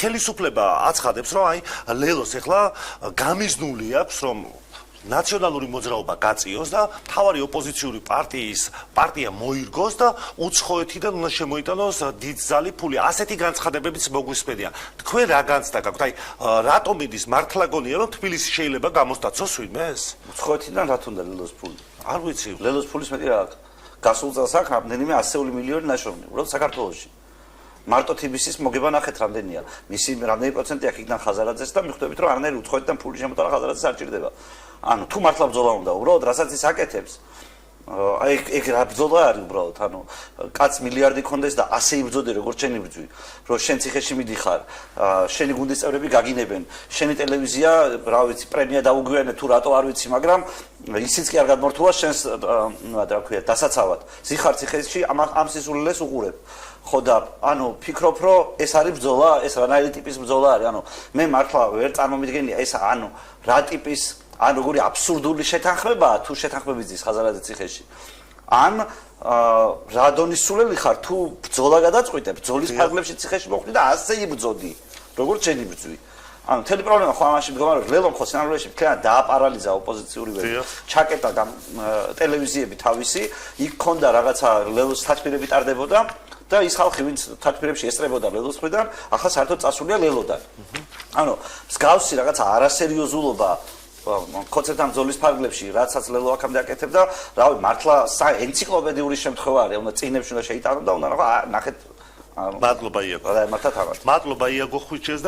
ხელისუფლება აცხადებს, რომ აი ლელოს ეხლა გამიზნული აქვს, რომ ნაციონალური მოძრაობა გაწიოს და მთავარი ოპოზიციური პარტია მოირგოს და უცხოეთიდან უნდა შემოიტანოს დიდძალი ფული. ასეთი განცხადებებიც მოგვისმენია. თქვენ რა განცდა გაქვთ? აი რატომ მიდის მართლა გონია რომ თბილისი შეიძლება გამოსტაცოს ვინმეს? უცხოეთიდან რა თქმა უნდა ლელოს ფული. არ ვიცი. ლელოს ფულის მეტი რა აქვს? გასულ წელს აქვს რამდენიმე 100 მილიონი ნაშრომი, უბრალოდ საქართველოში. მარტო თბილისის მოგება ნახეთ რამდენია. მისი რამდენი პროცენტი აქ იქიდან ხაზარაძეს და მიხვდებით რომ არანაირი უცხოეთიდან ფული შემოტანა ხაზარაძეს არ ჭირდება. ანუ თუ მართლა ბრძოლა უნდა, უბრალოდ რასაც ის აკეთებს, აი ეგ რა ბრძოლა არის უბრალოდ, ანუ კაც მილიარდი კონდეს და ასე იბრძოდე როგორც შენი ბრძვი, რომ შენ ციხეში მიდიხარ, შენი გუნდის წევრები გაგინებენ, შენი ტელევიზია, რა ვიცი, პრემია დაუგვიანე თუ რატო არ ვიცი, მაგრამ ისიც კი არ გადმორთულა შენს რა ქვია, დასაცავად. ზიხარ ციხეში ამ სისულელეს უყურებ. ხო და ანუ ფიქრობ რომ ეს არის ბრძოლა, ეს რანაირი ტიპის ბრძოლა არის, ანუ მე მართლა ვერ წარმომიდგენია ეს ანუ რა ტიპის ან როგორი აბსურდული შეთანხმებაა თუ შეთანხმებიც ხაზარაძე ციხეში. ან რა დონის სულელი ხარ თუ ბრძოლა გადაწყვიტე, ბრძოლის ფარგლებში ციხეში მოხვდი და ასე იბრძოდი, როგორც შენი ბრძვი. ანუ თელი პრობლემა ხო ამაში მდგომარეობს, ლელომ ხო სინამდვილეში მთლიანად დააპარალიზა ოპოზიციური ვერა. ჩაკეტა ტელევიზიები თავისი, იქ ქონდა რაღაცა ლელოს თათბირები ტარდებოდა და ის ხალხი ვინც თათბირებში ესწრებოდა ლელოს მხრიდან, ახლა საერთოდ წასულია ლელოდან. ანუ მსგავსი რაღაცა არასერიოზულობა კონცერტთან ბრძოლის ფარგლებში, რაცაც ლელო აქამდე აკეთებდა, რავი, მართლა ენციკლოპედიური შემთხვევა არის, უნდა წიგნებში უნდა შეიტანო და უნდა ნახეთ. მადლობა იაგო. მართლა თავად. მადლობა იაგო ხვიჩეს.